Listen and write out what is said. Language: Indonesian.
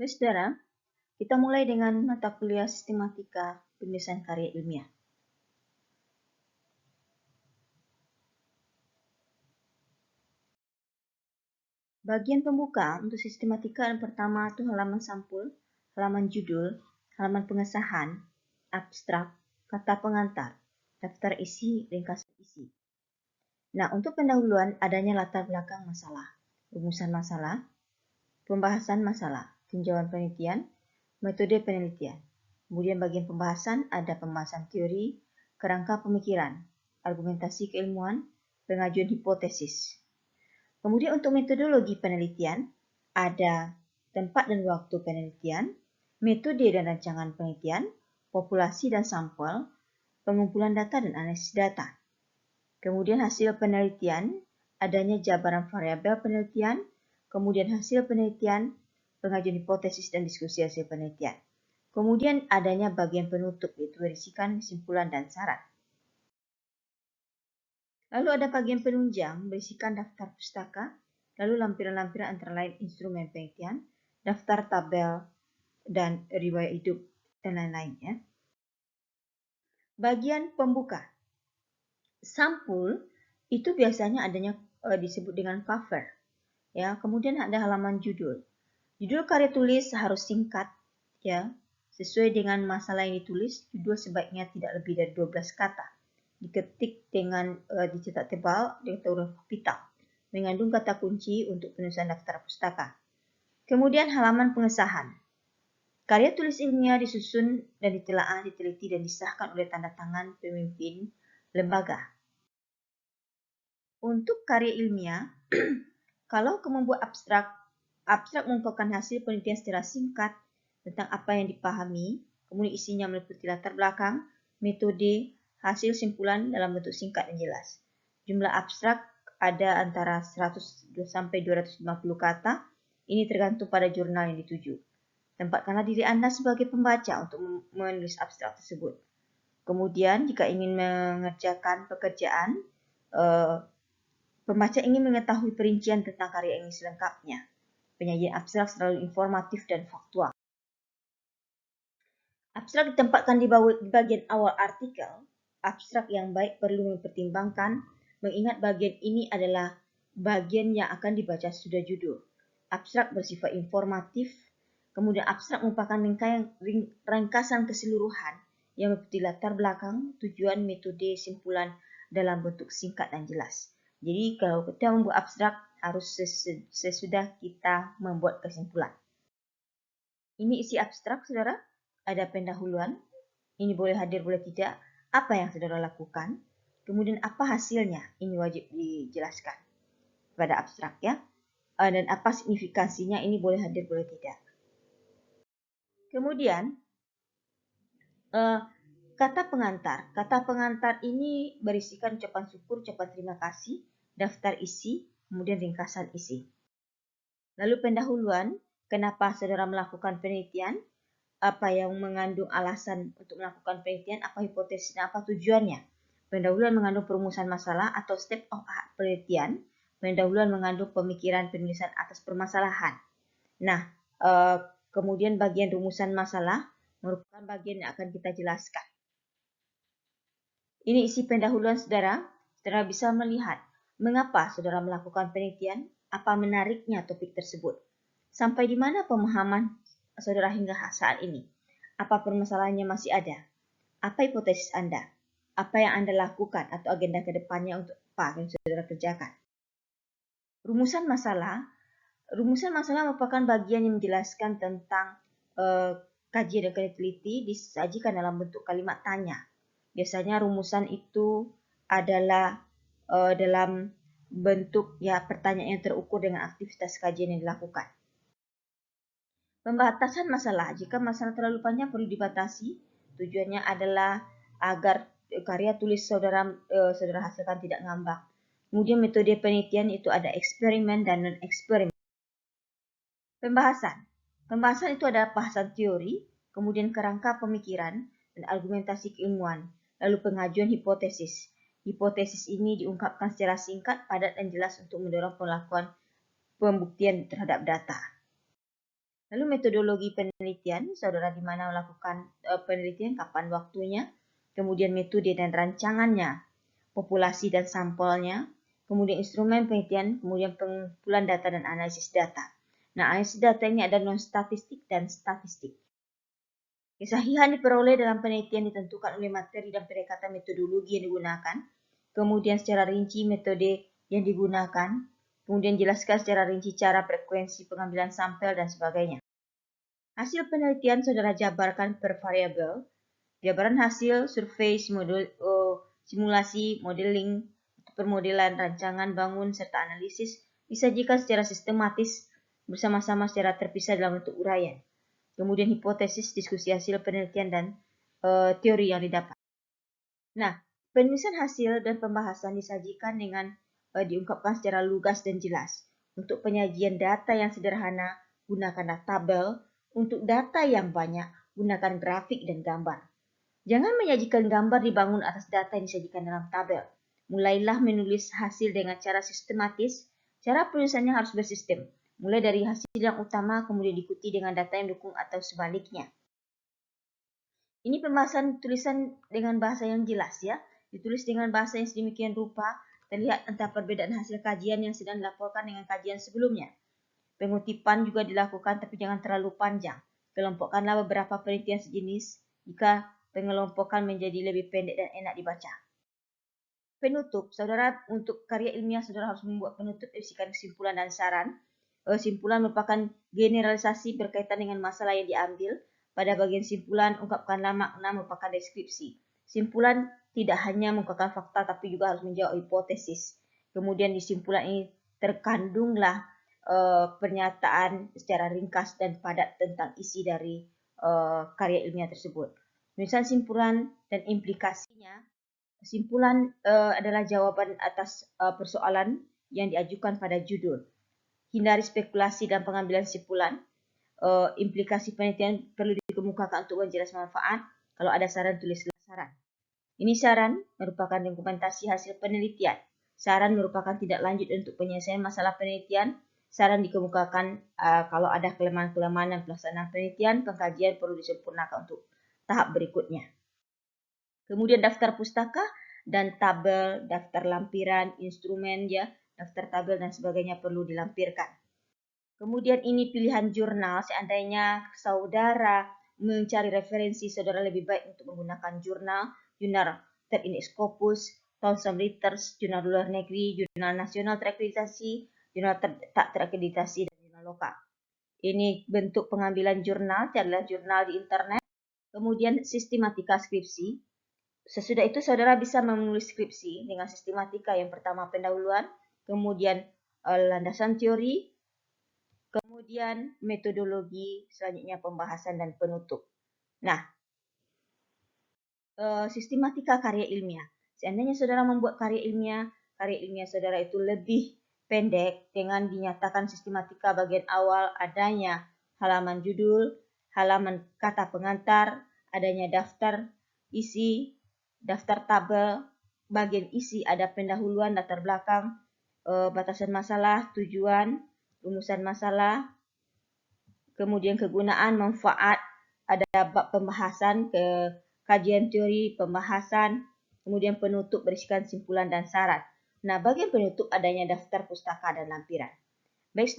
Baik, saudara, kita mulai dengan mata kuliah sistematika penulisan karya ilmiah. Bagian pembuka untuk sistematika yang pertama itu halaman sampul, halaman judul, halaman pengesahan, abstrak, kata pengantar, daftar isi, ringkasan isi. Nah, untuk pendahuluan adanya latar belakang masalah, rumusan masalah, pembahasan masalah, tinjauan penelitian, metode penelitian. Kemudian bagian pembahasan ada pembahasan teori, kerangka pemikiran, argumentasi keilmuan, pengajuan hipotesis. Kemudian untuk metodologi penelitian ada tempat dan waktu penelitian, metode dan rancangan penelitian, populasi dan sampel, pengumpulan data dan analisis data. Kemudian hasil penelitian, adanya jabaran variabel penelitian, kemudian hasil penelitian, pengajuan hipotesis dan diskusi hasil penelitian. Kemudian adanya bagian penutup, yaitu berisikan kesimpulan dan syarat. Lalu ada bagian penunjang, berisikan daftar pustaka, lalu lampiran-lampiran antara lain instrumen penelitian, daftar tabel, dan riwayat hidup, dan lain-lain. Ya. Bagian pembuka. Sampul itu biasanya adanya disebut dengan cover. Ya, kemudian ada halaman judul. Judul karya tulis harus singkat, ya, sesuai dengan masalah yang ditulis. Judul sebaiknya tidak lebih dari 12 kata. Diketik dengan dicetak tebal dengan huruf kapital, mengandung kata kunci untuk penulisan daftar pustaka. Kemudian halaman pengesahan. Karya tulis ilmiah disusun dan ditelaah, diteliti dan disahkan oleh tanda tangan pemimpin lembaga. Untuk karya ilmiah, kalau membuat abstrak mengungkapkan hasil penelitian secara singkat tentang apa yang dipahami, kemudian isinya meliputi latar belakang, metode, hasil simpulan dalam bentuk singkat dan jelas. Jumlah abstrak ada antara 100 sampai 250 kata, ini tergantung pada jurnal yang dituju. Tempatkanlah diri Anda sebagai pembaca untuk menulis abstrak tersebut. Kemudian, jika ingin mengerjakan pekerjaan, pembaca ingin mengetahui perincian tentang karya ini selengkapnya. Penyajian abstrak selalu informatif dan faktual. Abstrak ditempatkan di bagian awal artikel. Abstrak yang baik perlu mempertimbangkan, mengingat bagian ini adalah bagian yang akan dibaca sudah judul. Abstrak bersifat informatif, kemudian abstrak merupakan ringkasan keseluruhan yang meliputi latar belakang, tujuan, metode, simpulan dalam bentuk singkat dan jelas. Jadi kalau kita membuat abstrak harus sesudah kita membuat kesimpulan. Ini isi abstrak, saudara. Ada pendahuluan. Ini boleh hadir, boleh tidak. Apa yang saudara lakukan. Kemudian apa hasilnya. Ini wajib dijelaskan pada abstrak, ya. Dan apa signifikansinya. Ini boleh hadir, boleh tidak. Kemudian kata pengantar. Kata pengantar ini berisikan ucapan syukur, ucapan terima kasih, daftar isi, kemudian ringkasan isi. Lalu pendahuluan. Kenapa saudara melakukan penelitian? Apa yang mengandung alasan untuk melakukan penelitian, apa hipotesisnya, apa tujuannya. Pendahuluan mengandung perumusan masalah atau step of penelitian. Pendahuluan mengandung pemikiran penulisan atas permasalahan. Nah, kemudian bagian rumusan masalah merupakan bagian yang akan kita jelaskan. Ini isi pendahuluan saudara. Saudara bisa melihat mengapa saudara melakukan penelitian, apa menariknya topik tersebut. Sampai di mana pemahaman saudara hingga saat ini? Apa permasalahannya masih ada? Apa hipotesis Anda? Apa yang Anda lakukan atau agenda ke depannya untuk apa yang saudara kerjakan? Rumusan masalah merupakan bagian yang menjelaskan tentang kajian dan teliti disajikan dalam bentuk kalimat tanya. Biasanya rumusan itu adalah dalam bentuk pertanyaan yang terukur dengan aktivitas kajian yang dilakukan. Pembatasan masalah. Jika masalah terlalu panjang perlu dibatasi. Tujuannya adalah agar karya tulis saudara hasilkan tidak ngambang. Kemudian metode penelitian itu ada eksperimen dan non-eksperimen. Pembahasan. Pembahasan itu ada bahasan teori, kemudian kerangka pemikiran, dan argumentasi keilmuan. Lalu pengajuan hipotesis. Hipotesis ini diungkapkan secara singkat, padat, dan jelas untuk mendorong pembuktian terhadap data. Lalu metodologi penelitian, saudara di mana melakukan penelitian, kapan waktunya, kemudian metode dan rancangannya, populasi dan sampelnya, kemudian instrumen penelitian, kemudian pengumpulan data dan analisis data. Nah, analisis data ini ada non-statistik dan statistik. Kesahihan diperoleh dalam penelitian ditentukan oleh materi dan pendekatan metodologi yang digunakan, kemudian secara rinci metode yang digunakan, kemudian jelaskan secara rinci cara, frekuensi pengambilan sampel, dan sebagainya. Hasil penelitian saudara jabarkan per variabel. Jabaran hasil survei, simulasi, modeling, permodelan, rancangan bangun, serta analisis disajikan secara sistematis bersama-sama secara terpisah dalam bentuk uraian. Kemudian hipotesis, diskusi hasil penelitian, dan teori yang didapat. Nah, penulisan hasil dan pembahasan disajikan dengan diungkapkan secara lugas dan jelas. Untuk penyajian data yang sederhana, gunakanlah tabel. Untuk data yang banyak, gunakan grafik dan gambar. Jangan menyajikan gambar dibangun atas data yang disajikan dalam tabel. Mulailah menulis hasil dengan cara sistematis. Cara penulisannya harus bersistem. Mulai dari hasil yang utama, kemudian diikuti dengan data yang mendukung atau sebaliknya. Ini pembahasan tulisan dengan bahasa yang jelas ya. Ditulis dengan bahasa yang sedemikian rupa, terlihat entah perbedaan hasil kajian yang sedang dilaporkan dengan kajian sebelumnya. Pengutipan juga dilakukan tapi jangan terlalu panjang. Kelompokkanlah beberapa penelitian sejenis jika pengelompokan menjadi lebih pendek dan enak dibaca. Penutup, saudara, untuk karya ilmiah saudara harus membuat penutup berisikan kesimpulan dan saran. Simpulan merupakan generalisasi berkaitan dengan masalah yang diambil. Pada bagian simpulan, ungkapkanlah makna merupakan deskripsi. Simpulan tidak hanya mengungkapkan fakta tapi juga harus menjawab hipotesis. Kemudian di simpulan ini terkandunglah pernyataan secara ringkas dan padat tentang isi dari karya ilmiah tersebut. Penulisan simpulan dan implikasinya. Kesimpulan adalah jawaban atas persoalan yang diajukan pada judul. Hindari spekulasi dan pengambilan kesimpulan. Implikasi penelitian perlu dikemukakan untuk menjelas manfaat. Kalau ada saran, tulislah saran. Ini saran merupakan dokumentasi hasil penelitian. Saran merupakan tindak lanjut untuk penyelesaian masalah penelitian. Saran dikemukakan kalau ada kelemahan-kelemahan dan pelaksanaan penelitian, pengkajian perlu disempurnakan untuk tahap berikutnya. Kemudian daftar pustaka dan tabel, daftar lampiran, instrumen ya, daftar tabel dan sebagainya perlu dilampirkan. Kemudian ini pilihan jurnal, seandainya saudara mencari referensi, saudara lebih baik untuk menggunakan jurnal Third Index Scopus, Thomson Reuters, jurnal luar negeri, jurnal nasional terakreditasi, jurnal tak terakreditasi, dan jurnal lokal. Ini bentuk pengambilan jurnal, carilah jurnal di internet. Kemudian sistematika skripsi. Sesudah itu saudara bisa menulis skripsi dengan sistematika. Yang pertama pendahuluan, kemudian landasan teori, kemudian metodologi, selanjutnya pembahasan dan penutup. Nah, sistematika karya ilmiah. Seandainya saudara membuat karya ilmiah saudara itu lebih pendek dengan dinyatakan sistematika bagian awal adanya halaman judul, halaman kata pengantar, adanya daftar isi, daftar tabel, bagian isi ada pendahuluan, latar belakang, batasan masalah, tujuan, rumusan masalah, kemudian kegunaan, manfaat, ada bab pembahasan, kajian teori, pembahasan, kemudian penutup berisikan simpulan dan saran. Nah, bagian penutup adanya daftar pustaka dan lampiran. Baik,